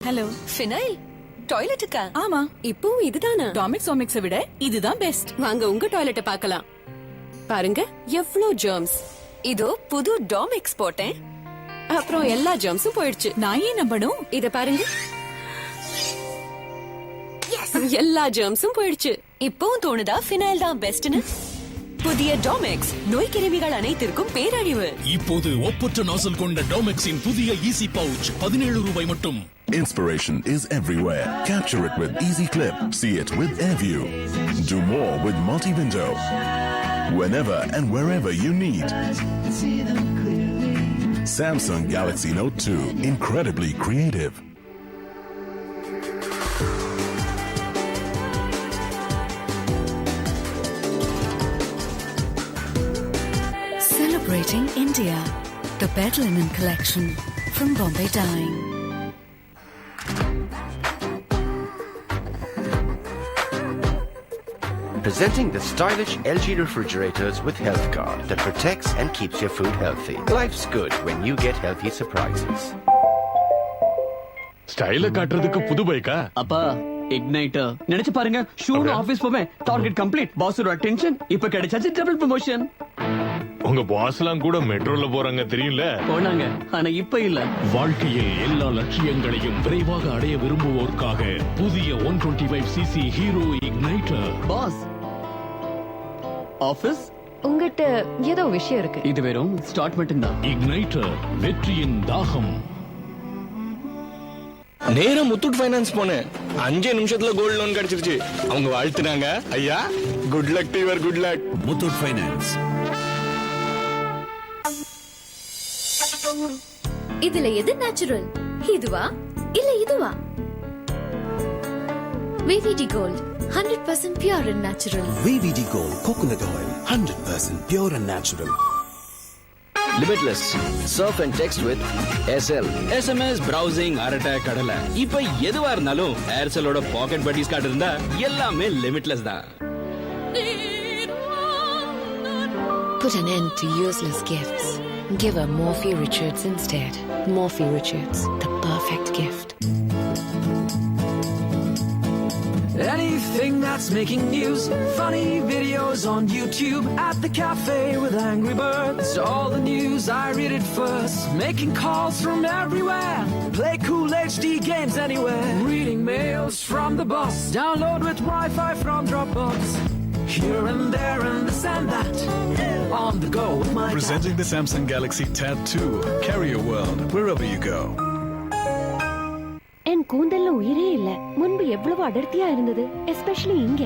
Hello. Phenyl டாய்லெட்டுக்கா? ஆமா, இப்போ இதுதானா? டாமிக்ஸ் ஓமிக்ஸை விட இதுதான் பெஸ்ட். வாங்க உங்க டாய்லெட்டை பார்க்கலாம். பாருங்க எவ்ளோ ஜெர்ம்ஸ். இதோ புது டாமிக்ஸ் போட்டேன், அப்புறம் எல்லா ஜெர்ம்ஸும் போயிடுச்சு. நான் ஏன் நம்பணும்? இத பாருங்க, எல்லா ஜெர்ம்ஸும் போயிடுச்சு. இப்பவும் தோணுதா ஃபினைல் தான் பெஸ்ட்னு? புதிய டாமெக்ஸ் நோய் கிருமிகள் அனைத்திற்கும் பேரழிவு. இப்போது ஒப்பற்ற நாசல் கொண்ட டாமெக்ஸின் புதிய ஈசி பவுச் 17 ரூபாய் மட்டும். Inspiration is everywhere. Capture it with Easy Clip. See it with AirView. Do more with multi-window. Whenever and wherever you need. Samsung Galaxy Note 2. Incredibly creative. Celebrating India, the Bed Linen Collection from Bombay Dyeing. Presenting the stylish LG refrigerators with Health Guard that protects and keeps your food healthy. Life's good when you get healthy surprises. ஸ்டைல காட்டுறதுக்கு புது பைக்கா? அப்பா igniter நினைச்சு பாருங்க. Soon office போவேன், target complete, பாஸோட attention. இப்ப கிடைச்சாச்சு double promotion. உங்க பாஸ்லாம் கூட மெட்ரோல போறாங்க தெரியும்ல? போனாங்க, ஆனா இப்ப இல்ல. வாழ்க்கையில் எல்லா லட்சியங்களையும் விரைவாக அடைய விரும்புவோருக்காக புதிய 125cc hero igniter. Pass office உங்ககிட்ட ஏதோ விஷயம் இருக்கு. இது வெறும் ஸ்டார்ட் மட்டும் தான். இக்னைட்டர் வெற்றியின் தாகம். நேரா முத்தூட் ஃபைனான்ஸ் போனேன், 5 நிமிஷத்துல கோல்ட் லோன் கிடைச்சிருச்சு. அவங்க வாழ்த்துனாங்க, ஐயா good luck to your good luck. Muthoot finance. இதுல எது நேச்சுரல்? இதுவா இல்ல இதுவா? VVD Gold 100% pure and natural. VVD Gold coconut oil 100% pure and natural. Limitless surf and text with SL. SMS browsing அரட்டை கடலை. இப்ப எதுவா இருந்தாலும் ஏர்செலோட பாக்கெட் பட்டிஸ் கார்டு இருந்தா எல்லாமே லிமிட்லெஸ் தான். Put an end to useless gifts. Give her Morphe Richards instead. Morphe Richards, the perfect gift. Anything that's making news, funny videos on YouTube, at the cafe with Angry Birds. All the news, I read it first. Making calls from everywhere, play cool HD games anywhere. Reading mails from the boss, download with Wi-Fi from Dropbox. Here and there and this and that, on the go with my Presenting the Samsung Galaxy Tab 2. Carry your world wherever you go. என் கூந்தல்ல உயிரே இல்ல. முன்பு எவ்வளவு அடர்த்தியா இருந்தது, especially இங்க.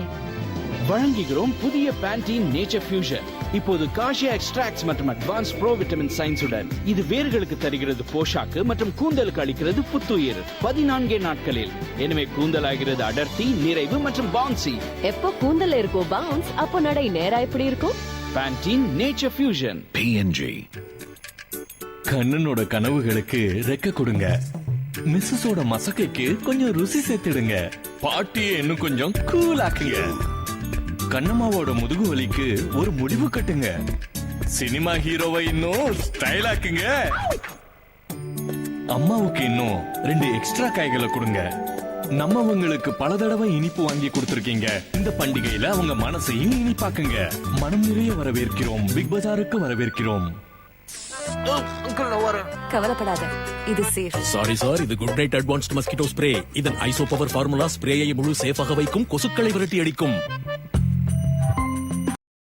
வழங்குகிறோம் புதிய பேண்டீன் nature fusion. இப்போது காஷியா extracts மற்றும் அட்வான்ஸ் ப்ரோ விட்டமின் சயின்ஸுடன் இது வேர்களுக்கு தருகிறது போஷாக்கு மற்றும் கூந்தலுக்கு அளிக்கிறது புத்துயிர் 14 நாட்களில். எனவே கூந்தல் ஆகிறது அடர்த்தி, நிறைவு மற்றும் பவுன்சி. எப்போ கூந்தல்ல இருக்கோ பவுன்ஸ், அப்போ நடை நேரா எப்படி இருக்கும்? பேண்டீன் நேச்சர் ஃபியூஷன். PNG. கண்ணனோட கனவுகளுக்கு ரெக்க கொடுங்க. மிஸ்ஸஸோட மசக்கைக்கு கொஞ்சம் ருசி சேர்த்துடுங்க. பாட்டியை இன்னும் கொஞ்சம் கூல் ஆக்குங்க. கண்ணம்மாவோட முதுகு வலிக்கு ஒரு முடிவு கட்டுங்க. சினிமா ஹீரோவை இன்னும் ஸ்டைல் ஆக்குங்க. அம்மாவுக்கு இன்னும் 2 எக்ஸ்ட்ரா காய்களை கொடுங்க. நம்மவங்களுக்கு பல தடவை இனிப்பு வாங்கி கொடுத்திருக்கீங்க. இந்த பண்டிகையில அவங்க மனசையும் இனிப்பாக்குங்க. மனம் நிறைய வரவேற்கிறோம். பிக் பஜாருக்கு வரவேற்கிறோம். கவலைப்படாத, இது சேஃப். சாரி சார், இது good night advanced mosquito spray. இதன் ஐசோ பவர் ஃபார்முலா ஸ்ப்ரேயை முழு சேஃபாக வைக்கும், கொசுக்களை விரட்டி அடிக்கும்.